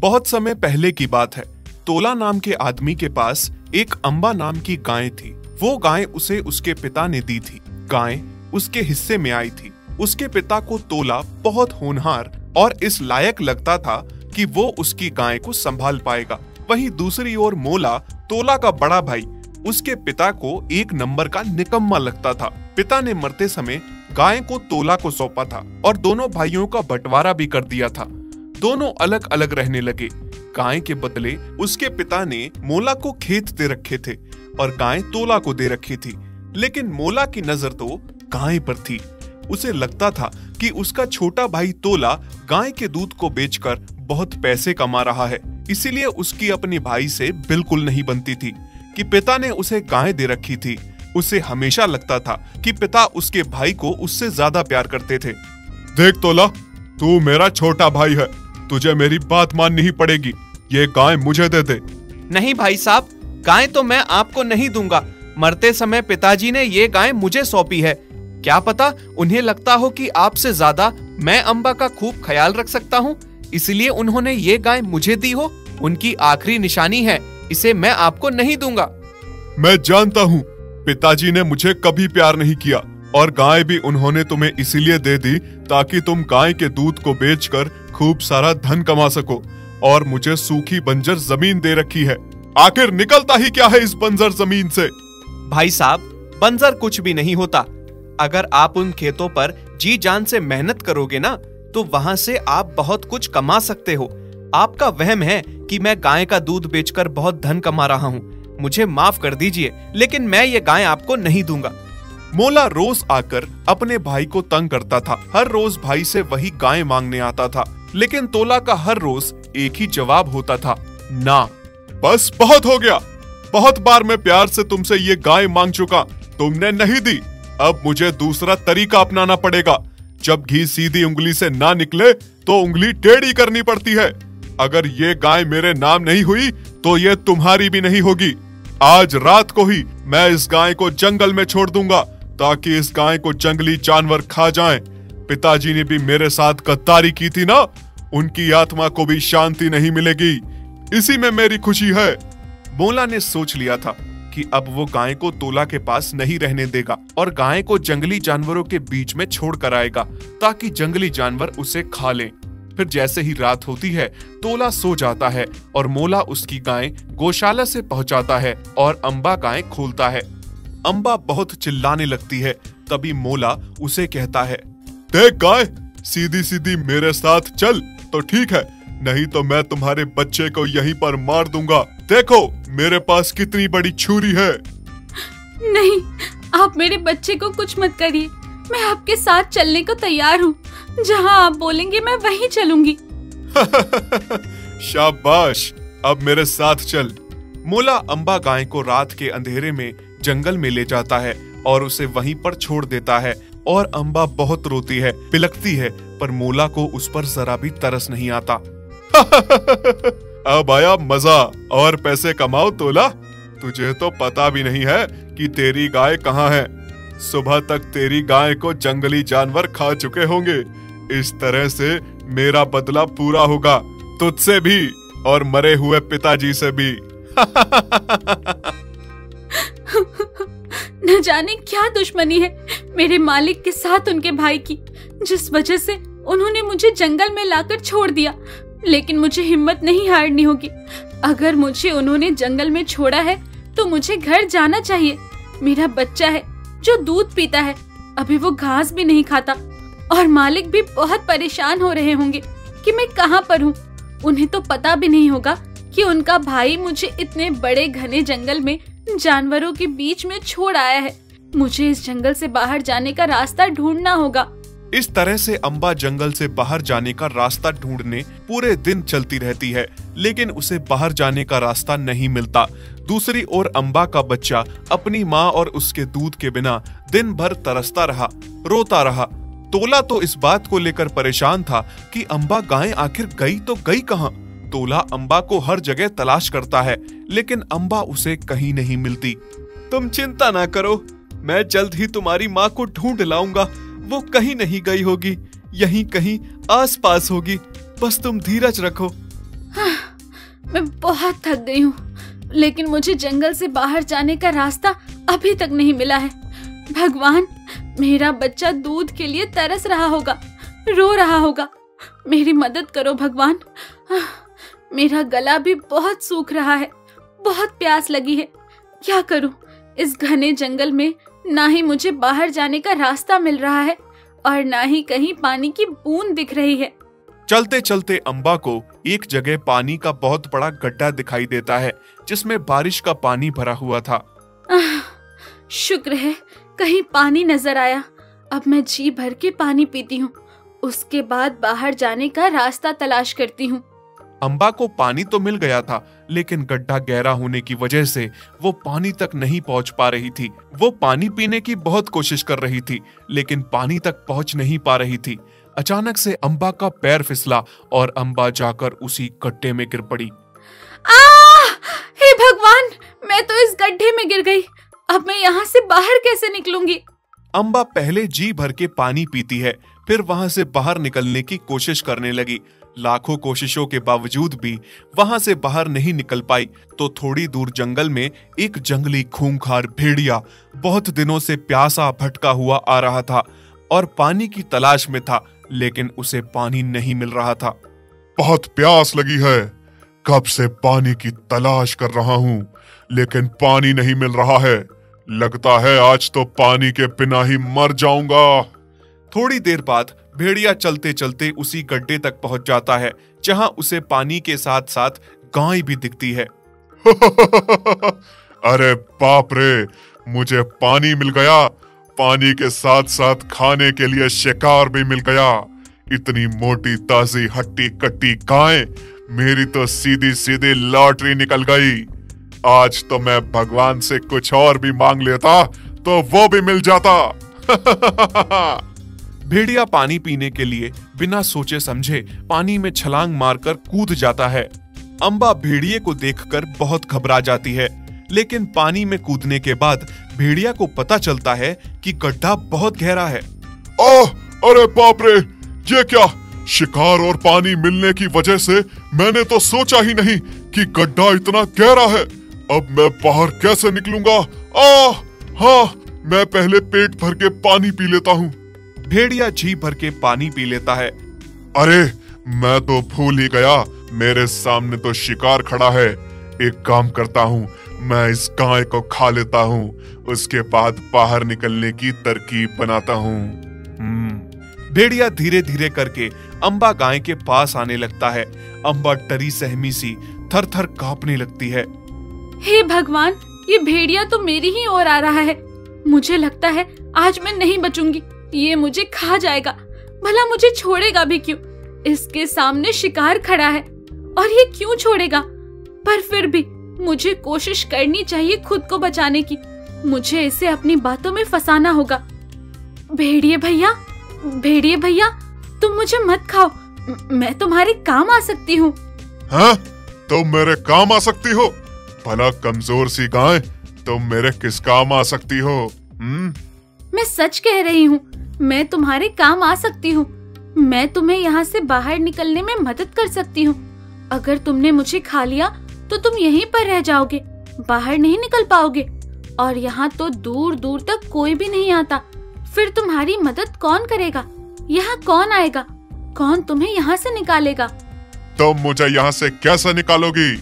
बहुत समय पहले की बात है। तोला नाम के आदमी के पास एक अम्बा नाम की गाय थी। वो गाय उसे उसके पिता ने दी थी। गाय उसके हिस्से में आई थी। उसके पिता को तोला बहुत होनहार और इस लायक लगता था कि वो उसकी गाय को संभाल पाएगा। वहीं दूसरी ओर मोला, तोला का बड़ा भाई, उसके पिता को एक नंबर का निकम्मा लगता था। पिता ने मरते समय गाय को तोला को सौंपा था और दोनों भाइयों का बंटवारा भी कर दिया था। दोनों अलग अलग रहने लगे। गाय के बदले उसके पिता ने मोला को खेत दे रखे थे और गाय तोला को दे रखी थी। लेकिन मोला की नजर तो गाय पर थी। उसे लगता था कि उसका छोटा भाई तोला गाय के दूध को बेचकर बहुत पैसे कमा रहा है। इसीलिए उसकी अपने भाई से बिल्कुल नहीं बनती थी कि पिता ने उसे गाय दे रखी थी। उसे हमेशा लगता था कि पिता उसके भाई को उससे ज्यादा प्यार करते थे। देख तोला, तू मेरा छोटा भाई है, तुझे मेरी बात माननी ही पड़ेगी। ये गाय मुझे दे दे। नहीं भाई साहब, गाय तो मैं आपको नहीं दूंगा। मरते समय पिताजी ने ये गाय मुझे सौंपी है। क्या पता उन्हें लगता हो कि आपसे ज्यादा मैं अम्बा का खूब ख्याल रख सकता हूँ, इसलिए उन्होंने ये गाय मुझे दी हो। उनकी आखिरी निशानी है, इसे मैं आपको नहीं दूंगा। मैं जानता हूँ पिताजी ने मुझे कभी प्यार नहीं किया और गाय भी उन्होंने तुम्हें इसीलिए दे दी ताकि तुम गाय के दूध को बेचकर खूब सारा धन कमा सको, और मुझे सूखी बंजर जमीन दे रखी है। आखिर निकलता ही क्या है इस बंजर जमीन से? भाई साहब, बंजर कुछ भी नहीं होता। अगर आप उन खेतों पर जी जान से मेहनत करोगे ना, तो वहाँ से आप बहुत कुछ कमा सकते हो। आपका वहम है कि मैं गाय का दूध बेचकर बहुत धन कमा रहा हूँ। मुझे माफ कर दीजिए, लेकिन मैं ये गाय आपको नहीं दूंगा। मोला रोज आकर अपने भाई को तंग करता था। हर रोज भाई से वही गाय मांगने आता था, लेकिन तोला का हर रोज एक ही जवाब होता था, ना। बस बहुत हो गया। बहुत बार मैं प्यार से तुमसे ये गाय मांग चुका, तुमने नहीं दी। अब मुझे दूसरा तरीका अपनाना पड़ेगा। जब घी सीधी उंगली से ना निकले तो उंगली टेढ़ी करनी पड़ती है। अगर ये गाय मेरे नाम नहीं हुई तो ये तुम्हारी भी नहीं होगी। आज रात को ही मैं इस गाय को जंगल में छोड़ दूंगा ताकि इस गाय को जंगली जानवर खा जाएं। पिताजी ने भी मेरे साथ गद्दारी की थी ना, उनकी आत्मा को भी शांति नहीं मिलेगी। इसी में मेरी खुशी है। मोला ने सोच लिया था कि अब वो गाय को तोला के पास नहीं रहने देगा और गाय को जंगली जानवरों के बीच में छोड़ कर आएगा ताकि जंगली जानवर उसे खा लें। फिर जैसे ही रात होती है, तोला सो जाता है और मोला उसकी गाय गौशाला से पहुंचाता है और अम्बा गाय खोलता है। अम्बा बहुत चिल्लाने लगती है। तभी मोला उसे कहता है, देख गाय, सीधी सीधी मेरे साथ चल तो ठीक है, नहीं तो मैं तुम्हारे बच्चे को यहीं पर मार दूंगा। देखो मेरे पास कितनी बड़ी छुरी है। नहीं, आप मेरे बच्चे को कुछ मत करिए। मैं आपके साथ चलने को तैयार हूँ। जहाँ आप बोलेंगे मैं वहीं चलूंगी। शाबाश, अब मेरे साथ चल। मोला अम्बा गाय को रात के अंधेरे में जंगल में ले जाता है और उसे वहीं पर छोड़ देता है। और अम्बा बहुत रोती है, बिलखती है, पर मोला को उस पर जरा भी तरस नहीं आता। अब आया मजा, और पैसे कमाओ तोला। तुझे तो पता भी नहीं है कि तेरी गाय कहाँ है। सुबह तक तेरी गाय को जंगली जानवर खा चुके होंगे। इस तरह से मेरा बदला पूरा होगा, तुझसे भी और मरे हुए पिताजी से भी। न जाने क्या दुश्मनी है मेरे मालिक के साथ उनके भाई की, जिस वजह से उन्होंने मुझे जंगल में लाकर छोड़ दिया। लेकिन मुझे हिम्मत नहीं हारनी होगी। अगर मुझे उन्होंने जंगल में छोड़ा है तो मुझे घर जाना चाहिए। मेरा बच्चा है जो दूध पीता है, अभी वो घास भी नहीं खाता, और मालिक भी बहुत परेशान हो रहे होंगे कि मैं कहाँ पर हूँ। उन्हें तो पता भी नहीं होगा कि उनका भाई मुझे इतने बड़े घने जंगल में जानवरों के बीच में छोड़ आया है। मुझे इस जंगल से बाहर जाने का रास्ता ढूंढना होगा। इस तरह से अम्बा जंगल से बाहर जाने का रास्ता ढूंढने पूरे दिन चलती रहती है, लेकिन उसे बाहर जाने का रास्ता नहीं मिलता। दूसरी ओर अम्बा का बच्चा अपनी माँ और उसके दूध के बिना दिन भर तरसता रहा, रोता रहा। तोला तो इस बात को लेकर परेशान था कि अम्बा गाय आखिर गई तो गई कहाँ। तोला अम्बा को हर जगह तलाश करता है, लेकिन अम्बा उसे कहीं नहीं मिलती। तुम चिंता ना करो, मैं जल्द ही तुम्हारी माँ को ढूंढ लाऊंगा। वो कहीं नहीं गई होगी, यहीं कहीं आसपास होगी। बस तुम धीरज रखो। मैं बहुत थक गई हूँ, लेकिन मुझे जंगल से बाहर जाने का रास्ता अभी तक नहीं मिला है। भगवान, मेरा बच्चा दूध के लिए तरस रहा होगा, रो रहा होगा। मेरी मदद करो भगवान। मेरा गला भी बहुत सूख रहा है, बहुत प्यास लगी है। क्या करूं? इस घने जंगल में ना ही मुझे बाहर जाने का रास्ता मिल रहा है और ना ही कहीं पानी की बूंद दिख रही है। चलते चलते अम्बा को एक जगह पानी का बहुत बड़ा गड्ढा दिखाई देता है, जिसमें बारिश का पानी भरा हुआ था। शुक्र है कहीं पानी नजर आया। अब मैं जी भर के पानी पीती हूँ, उसके बाद बाहर जाने का रास्ता तलाश करती हूँ। अम्बा को पानी तो मिल गया था, लेकिन गड्ढा गहरा होने की वजह से वो पानी तक नहीं पहुंच पा रही थी। वो पानी पीने की बहुत कोशिश कर रही थी, लेकिन पानी तक पहुंच नहीं पा रही थी। अचानक से अम्बा का पैर फिसला और अम्बा जाकर उसी गड्ढे में गिर पड़ी। हे भगवान, मैं तो इस गड्ढे में गिर गई। अब मैं यहाँ से बाहर कैसे निकलूंगी? अम्बा पहले जी भर के पानी पीती है, फिर वहां से बाहर निकलने की कोशिश करने लगी। लाखों कोशिशों के बावजूद भी वहां से बाहर नहीं निकल पाई तो थोड़ी दूर जंगल में एक जंगली खूंखार भेड़िया बहुत दिनों से प्यासा भटका हुआ आ रहा था और पानी की तलाश में था, लेकिन उसे पानी नहीं मिल रहा था। बहुत प्यास लगी है, कब से पानी की तलाश कर रहा हूँ, लेकिन पानी नहीं मिल रहा है। लगता है आज तो पानी के बिना ही मर जाऊंगा। थोड़ी देर बाद भेड़िया चलते चलते उसी गड्ढे तक पहुंच जाता है, जहां उसे पानी के साथ साथ गाय भी दिखती है। अरे बाप रे, मुझे पानी मिल गया, पानी के साथ साथ खाने के लिए शिकार भी मिल गया। इतनी मोटी ताजी हट्टी कट्टी गाय, मेरी तो सीधी सीधी लॉटरी निकल गई। आज तो मैं भगवान से कुछ और भी मांग लेता तो वो भी मिल जाता। भेड़िया पानी पीने के लिए बिना सोचे समझे पानी में छलांग मारकर कूद जाता है। अम्बा भेड़िए को देखकर बहुत घबरा जाती है, लेकिन पानी में कूदने के बाद भेड़िया को पता चलता है कि गड्ढा बहुत गहरा है। अरे बाप रे, ये क्या? शिकार और पानी मिलने की वजह से मैंने तो सोचा ही नहीं कि गड्ढा इतना गहरा है। अब मैं बाहर कैसे निकलूंगा? हाँ, मैं पहले पेट भर के पानी पी लेता हूँ। भेड़िया जी भर के पानी पी लेता है। अरे मैं तो भूल ही गया, मेरे सामने तो शिकार खड़ा है। एक काम करता हूँ, मैं इस गाय को खा लेता हूँ, उसके बाद बाहर निकलने की तरकीब बनाता हूँ। भेड़िया धीरे धीरे करके अम्बा गाय के पास आने लगता है। अम्बा डरी सहमी सी थर थर कांपने लगती है। हे भगवान, ये भेड़िया तो मेरी ही ओर आ रहा है। मुझे लगता है आज मैं नहीं बचूंगी, ये मुझे खा जाएगा। भला मुझे छोड़ेगा भी क्यों? इसके सामने शिकार खड़ा है और ये क्यों छोड़ेगा? पर फिर भी मुझे कोशिश करनी चाहिए खुद को बचाने की। मुझे इसे अपनी बातों में फंसाना होगा। भेड़िए भैया, तुम मुझे मत खाओ, मैं तुम्हारे काम आ सकती हूँ। हाँ, तुम मेरे काम आ सकती हो? भला कमजोर सी गाय, तुम मेरे किस काम आ सकती हो? मैं सच कह रही हूँ, मैं तुम्हारे काम आ सकती हूँ। मैं तुम्हें यहाँ से बाहर निकलने में मदद कर सकती हूँ। अगर तुमने मुझे खा लिया तो तुम यहीं पर रह जाओगे, बाहर नहीं निकल पाओगे और यहाँ तो दूर दूर तक कोई भी नहीं आता। फिर तुम्हारी मदद कौन करेगा? यहाँ कौन आएगा? कौन तुम्हें यहाँ से निकालेगा? तुम मुझे यहाँ से कैसे निकालोगी?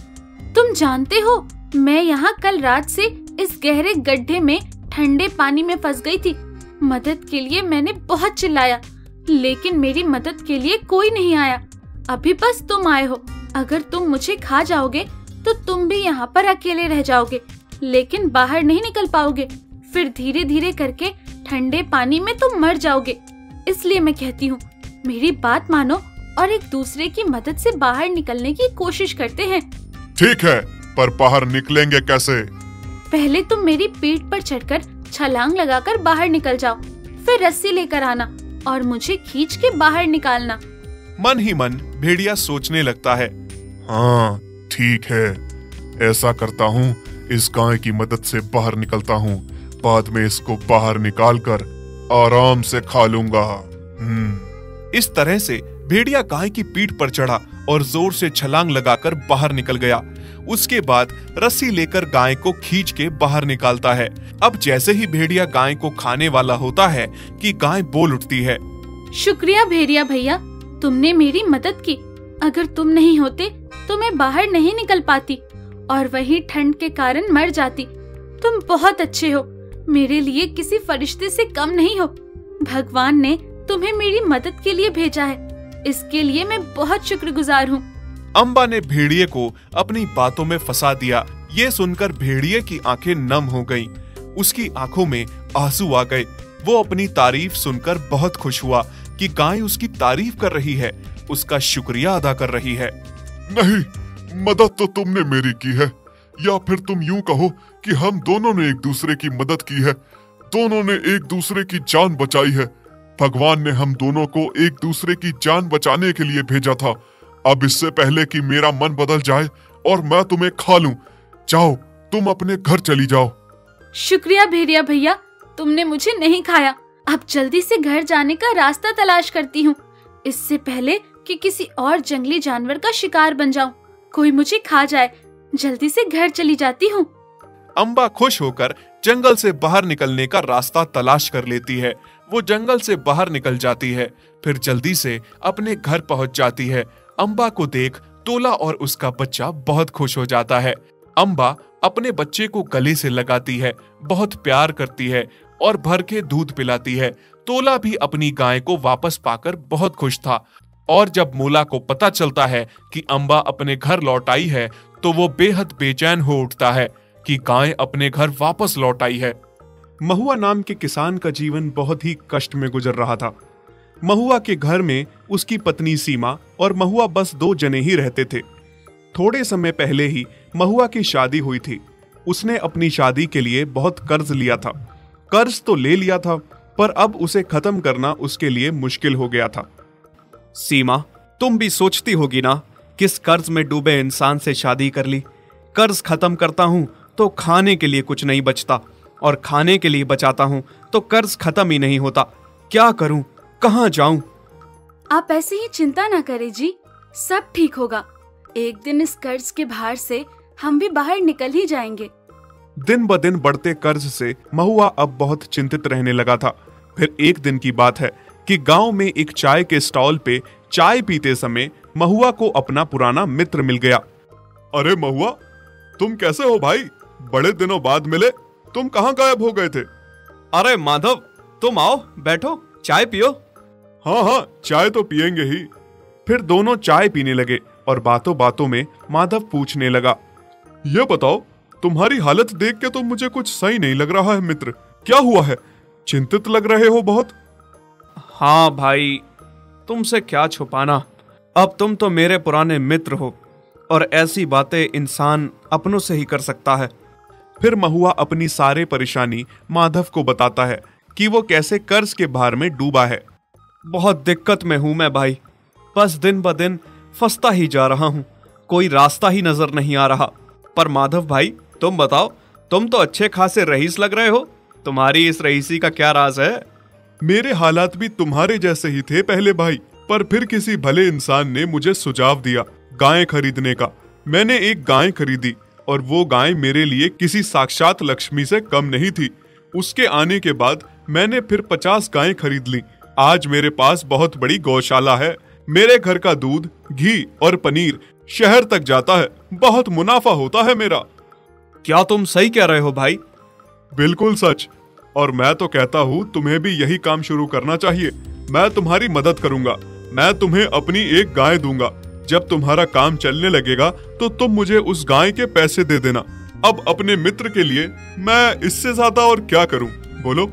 तुम जानते हो, मैं यहाँ कल रात से इस गहरे गड्ढे में ठंडे पानी में फंस गई थी। मदद के लिए मैंने बहुत चिल्लाया, लेकिन मेरी मदद के लिए कोई नहीं आया। अभी बस तुम आए हो। अगर तुम मुझे खा जाओगे तो तुम भी यहाँ पर अकेले रह जाओगे, लेकिन बाहर नहीं निकल पाओगे। फिर धीरे धीरे करके ठंडे पानी में तुम मर जाओगे। इसलिए मैं कहती हूँ, मेरी बात मानो और एक दूसरे की मदद से बाहर निकलने की कोशिश करते हैं। ठीक है, पर बाहर निकलेंगे कैसे? पहले तुम मेरी पीठ पर चढ़कर छलांग लगाकर बाहर निकल जाओ, फिर रस्सी लेकर आना और मुझे खींच के बाहर निकालना। मन ही मन भेड़िया सोचने लगता है। हाँ ठीक है, ऐसा करता हूँ, इस गाय की मदद से बाहर निकलता हूँ, बाद में इसको बाहर निकालकर आराम से खा लूंगा। इस तरह से भेड़िया गाय की पीठ पर चढ़ा और जोर से छलांग लगाकर बाहर निकल गया। उसके बाद रस्सी लेकर गाय को खींच के बाहर निकालता है। अब जैसे ही भेड़िया गाय को खाने वाला होता है कि गाय बोल उठती है, शुक्रिया भेड़िया भैया, तुमने मेरी मदद की। अगर तुम नहीं होते तो मैं बाहर नहीं निकल पाती और वही ठंड के कारण मर जाती। तुम बहुत अच्छे हो, मेरे लिए किसी फरिश्ते से कम नहीं हो। भगवान ने तुम्हें मेरी मदद के लिए भेजा है, इसके लिए मैं बहुत शुक्रगुजार हूँ। अम्बा ने भेड़िए को अपनी बातों में फंसा दिया। ये सुनकर भेड़िए की आंखें नम हो गईं। उसकी आंखों में आंसू आ गए। वो अपनी तारीफ सुनकर बहुत खुश हुआ कि गाय उसकी तारीफ कर रही है, उसका शुक्रिया अदा कर रही है। नहीं, मदद तो तुमने मेरी की है, या फिर तुम यूं कहो कि हम दोनों ने एक दूसरे की मदद की है। दोनों ने एक दूसरे की जान बचाई है। भगवान ने हम दोनों को एक दूसरे की जान बचाने के लिए भेजा था। अब इससे पहले कि मेरा मन बदल जाए और मैं तुम्हें खा लूं, जाओ तुम अपने घर चली जाओ। शुक्रिया भेड़िया भैया, तुमने मुझे नहीं खाया। अब जल्दी से घर जाने का रास्ता तलाश करती हूँ, इससे पहले कि किसी और जंगली जानवर का शिकार बन जाऊं, कोई मुझे खा जाए। जल्दी से घर चली जाती हूँ। अम्बा खुश होकर जंगल से बाहर निकलने का रास्ता तलाश कर लेती है। वो जंगल से बाहर निकल जाती है, फिर जल्दी से अपने घर पहुंच जाती है। अम्बा को देख तोला और उसका बच्चा बहुत खुश हो जाता है। अम्बा अपने बच्चे को गले से लगाती है, बहुत प्यार करती है और भर के दूध पिलाती है। तोला भी अपनी गाय को वापस पाकर बहुत खुश था। और जब मोला को पता चलता है कि अम्बा अपने घर लौट आई है, तो वो बेहद बेचैन हो उठता है कि गाय अपने घर वापस लौट आई है। महुआ नाम के किसान का जीवन बहुत ही कष्ट में गुजर रहा था। महुआ के घर में उसकी पत्नी सीमा और महुआ बस 2 जने ही रहते थे। थोड़े समय पहले ही महुआ की शादी हुई थी। उसने अपनी शादी के लिए बहुत कर्ज लिया था। कर्ज तो ले लिया था, पर अब उसे खत्म करना उसके लिए मुश्किल हो गया था। सीमा, तुम भी सोचती होगी ना, किस कर्ज में डूबे इंसान से शादी कर ली। कर्ज खत्म करता हूँ तो खाने के लिए कुछ नहीं बचता, और खाने के लिए बचाता हूँ तो कर्ज खत्म ही नहीं होता। क्या करूँ, कहाँ जाऊँ? आप ऐसे ही चिंता ना करें जी, सब ठीक होगा। एक दिन इस कर्ज के भार से हम भी बाहर निकल ही जाएंगे। दिन ब दिन बढ़ते कर्ज से महुआ अब बहुत चिंतित रहने लगा था। फिर एक दिन की बात है कि गांव में एक चाय के स्टॉल पे चाय पीते समय महुआ को अपना पुराना मित्र मिल गया। अरे महुआ, तुम कैसे हो भाई? बड़े दिनों बाद मिले, तुम कहाँ गायब हो गए थे? अरे माधव, तुम आओ, बैठो, चाय पियो। हाँ हाँ, चाय तो पियेंगे ही। फिर दोनों चाय पीने लगे और बातों बातों में माधव पूछने लगा, ये बताओ, तुम्हारी हालत देख के तो मुझे कुछ सही नहीं लग रहा है मित्र। क्या हुआ है? चिंतित लग रहे हो बहुत। हाँ भाई, तुमसे क्या छुपाना, अब तुम तो मेरे पुराने मित्र हो और ऐसी बातें इंसान अपनों से ही कर सकता है। फिर महुआ अपनी सारे परेशानी माधव को बताता है कि वो कैसे कर्ज के भार में डूबा है। बहुत दिक्कत में हूं मैं भाई, बस दिन ब दिन फंसता ही जा रहा हूं, कोई रास्ता ही नजर नहीं आ रहा। पर माधव भाई, तुम बताओ, तुम तो अच्छे खासे रईस लग रहे हो, तुम्हारी इस रईसी का क्या राज है? मेरे हालात भी तुम्हारे जैसे ही थे पहले भाई, पर फिर किसी भले इंसान ने मुझे सुझाव दिया गाय खरीदने का। मैंने एक गाय खरीदी और वो गाय मेरे लिए किसी साक्षात लक्ष्मी से कम नहीं थी। उसके आने के बाद मैंने फिर 50 गायें खरीद ली। आज मेरे पास बहुत बड़ी गौशाला है। मेरे घर का दूध, घी और पनीर शहर तक जाता है। बहुत मुनाफा होता है मेरा। क्या तुम सही कह रहे हो भाई? बिल्कुल सच। और मैं तो कहता हूँ तुम्हें भी यही काम शुरू करना चाहिए। मैं तुम्हारी मदद करूंगा। मैं तुम्हें अपनी एक गाय दूंगा। जब तुम्हारा काम चलने लगेगा तो तुम मुझे उस गाय के पैसे दे देना। अब अपने मित्र के लिए मैं इससे ज्यादा और क्या करूं, बोलो?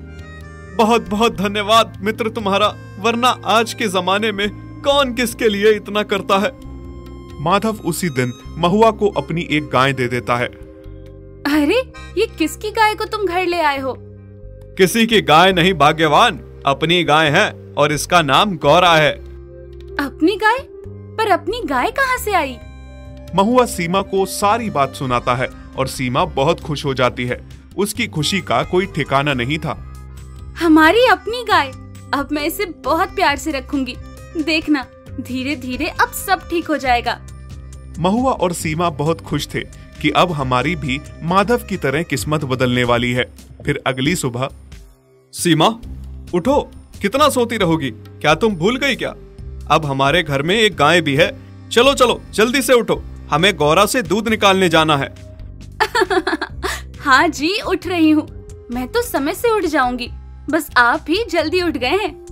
बहुत बहुत धन्यवाद मित्र तुम्हारा, वरना आज के जमाने में कौन किसके लिए इतना करता है। माधव उसी दिन महुआ को अपनी एक गाय दे देता है। अरे, ये किसकी गाय को तुम घर ले आए हो? किसी की गाय नहीं भाग्यवान, अपनी गाय है और इसका नाम गौरा है। अपनी गाय? पर अपनी गाय कहाँ से आई? महुआ सीमा को सारी बात सुनाता है और सीमा बहुत खुश हो जाती है। उसकी खुशी का कोई ठिकाना नहीं था। हमारी अपनी गाय, अब मैं इसे बहुत प्यार से रखूंगी। देखना, धीरे धीरे अब सब ठीक हो जाएगा। महुआ और सीमा बहुत खुश थे कि अब हमारी भी माधव की तरह किस्मत बदलने वाली है। फिर अगली सुबह, सीमा उठो, कितना सोती रहोगी? क्या तुम भूल गई क्या? अब हमारे घर में एक गाय भी है। चलो चलो जल्दी से उठो, हमें गौरा से दूध निकालने जाना है। हाँ जी, उठ रही हूँ। मैं तो समय से उठ जाऊंगी, बस आप ही जल्दी उठ गए हैं।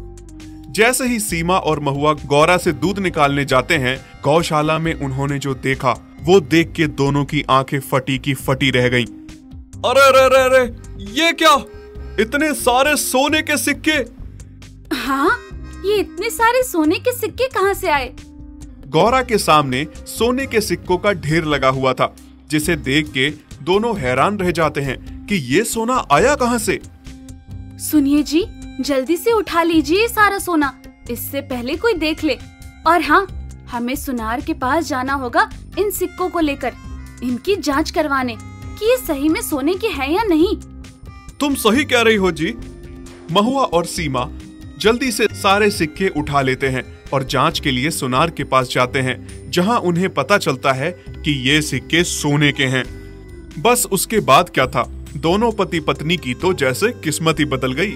जैसे ही सीमा और महुआ गौरा से दूध निकालने जाते हैं, गौशाला में उन्होंने जो देखा वो देख के दोनों की आंखें फटी की फटी रह गईं। अरे अरे अरे अरे, ये क्या? इतने सारे सोने के सिक्के! हाँ, ये इतने सारे सोने के सिक्के कहाँ से आए? गौरा के सामने सोने के सिक्कों का ढेर लगा हुआ था, जिसे देख के दोनों हैरान रह जाते हैं कि ये सोना आया कहाँ से। सुनिए जी, जल्दी से उठा लीजिए सारा सोना, इससे पहले कोई देख ले। और हाँ, हमें सुनार के पास जाना होगा इन सिक्कों को लेकर, इनकी जांच करवाने कि ये सही में सोने के हैं या नहीं। तुम सही कह रही हो जी। महुआ और सीमा जल्दी से सारे सिक्के उठा लेते हैं और जांच के लिए सुनार के पास जाते हैं, जहां उन्हें पता चलता है कि ये सिक्के सोने के हैं। बस उसके बाद क्या था, दोनों पति पत्नी की तो जैसे किस्मत ही बदल गई।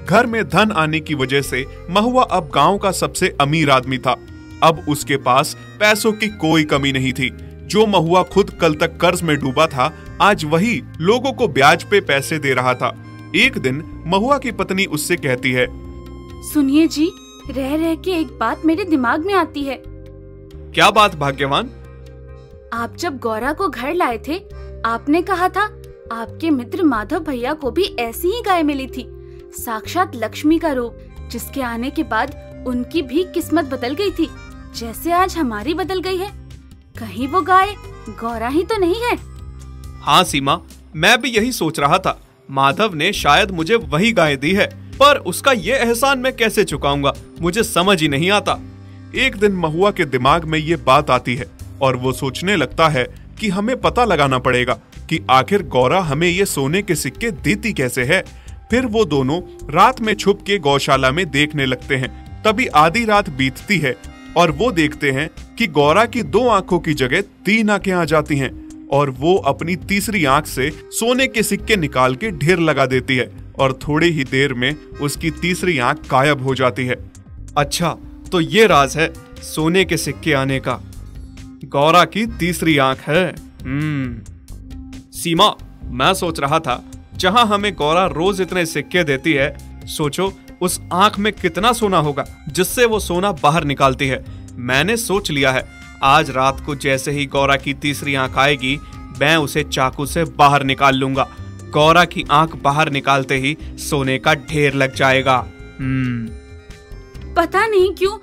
घर में धन आने की वजह से महुआ अब गांव का सबसे अमीर आदमी था। अब उसके पास पैसों की कोई कमी नहीं थी। जो महुआ खुद कल तक कर्ज में डूबा था, आज वही लोगों को ब्याज पे पैसे दे रहा था। एक दिन महुआ की पत्नी उससे कहती है, सुनिए जी, रह रह के एक बात मेरे दिमाग में आती है। क्या बात भाग्यवान? आप जब गौरा को घर लाए थे, आपने कहा था आपके मित्र माधव भैया को भी ऐसी ही गाय मिली थी, साक्षात लक्ष्मी का रूप, जिसके आने के बाद उनकी भी किस्मत बदल गई थी, जैसे आज हमारी बदल गई है। कहीं वो गाय गौरा ही तो नहीं है? हाँ सीमा, मैं भी यही सोच रहा था। माधव ने शायद मुझे वही गाय दी है, पर उसका ये एहसान मैं कैसे चुकाऊंगा, मुझे समझ ही नहीं आता। एक दिन महुआ के दिमाग में ये बात आती है और वो सोचने लगता है कि हमें पता लगाना पड़ेगा कि आखिर गौरा हमें ये सोने के सिक्के देती कैसे है। फिर वो दोनों रात में छुप के गौशाला में देखने लगते हैं। तभी आधी रात बीतती है और वो देखते हैं कि गौरा की 2 आंखों की जगह 3 आंखें आ जाती हैं और वो अपनी तीसरी आंख से सोने के सिक्के निकाल के ढेर लगा देती है और थोड़ी ही देर में उसकी तीसरी आंख गायब हो जाती है। अच्छा, तो ये राज है सोने के सिक्के आने का। गौरा की तीसरी आंख है। सीमा, मैं सोच रहा था जहां हमें गौरा रोज इतने सिक्के देती है, सोचो उस आंख में कितना सोना होगा जिससे वो सोना बाहर निकालती है। मैंने सोच लिया है, आज रात को जैसे ही गौरा की तीसरी आंख आएगी, मैं उसे चाकू से बाहर निकाल लूंगा। गौरा की आंख बाहर निकालते ही सोने का ढेर लग जाएगा। पता नहीं क्यों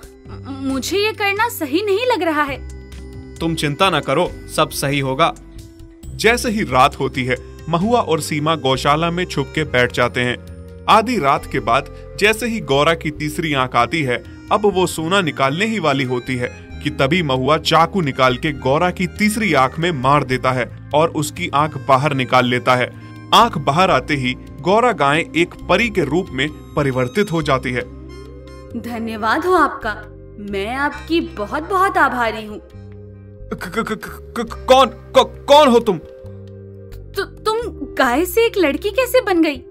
मुझे ये करना सही नहीं लग रहा है। तुम चिंता न करो, सब सही होगा। जैसे ही रात होती है, महुआ और सीमा गौशाला में छुप के बैठ जाते हैं। आधी रात के बाद जैसे ही गौरा की तीसरी आंख आती है, अब वो सोना निकालने ही वाली होती है कि तभी महुआ चाकू निकाल के गौरा की तीसरी आंख में मार देता है और उसकी आंख बाहर निकाल लेता है। आंख बाहर आते ही गौरा गाय एक परी के रूप में परिवर्तित हो जाती है। धन्यवाद हो आपका, मैं आपकी बहुत बहुत आभारी हूँ। कौन हो तुम? तुम गाय से एक लड़की कैसे बन गई?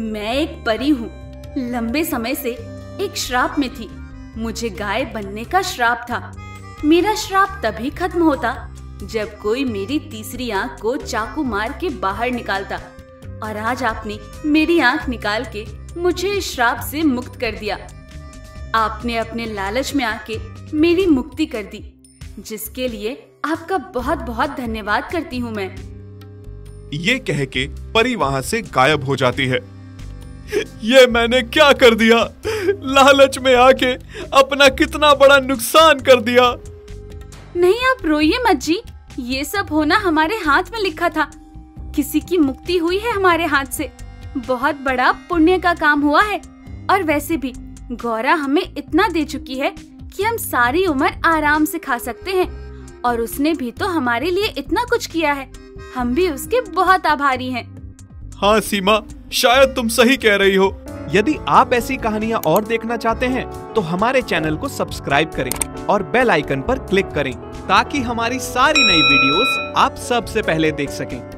मैं एक परी हूँ, लंबे समय से एक श्राप में थी। मुझे गाय बनने का श्राप था। मेरा श्राप तभी खत्म होता जब कोई मेरी तीसरी आंख को चाकू मार के बाहर निकालता, और आज आपने मेरी आंख निकाल के मुझे इस श्राप से मुक्त कर दिया। आपने अपने लालच में आके मेरी मुक्ति कर दी, जिसके लिए आपका बहुत बहुत धन्यवाद करती हूँ मैं। ये कह के परी वहाँ से गायब हो जाती है। ये मैंने क्या कर दिया? लालच में आके अपना कितना बड़ा नुकसान कर दिया। नहीं, आप रोइए मत जी, ये सब होना हमारे हाथ में लिखा था। किसी की मुक्ति हुई है हमारे हाथ से, बहुत बड़ा पुण्य का काम हुआ है। और वैसे भी गौरा हमें इतना दे चुकी है कि हम सारी उम्र आराम से खा सकते हैं, और उसने भी तो हमारे लिए इतना कुछ किया है। हम भी उसके बहुत आभारी हैं। हाँ सीमा, शायद तुम सही कह रही हो। यदि आप ऐसी कहानियां और देखना चाहते हैं तो हमारे चैनल को सब्सक्राइब करें और बेल आइकन पर क्लिक करें ताकि हमारी सारी नई वीडियोस आप सबसे पहले देख सकें।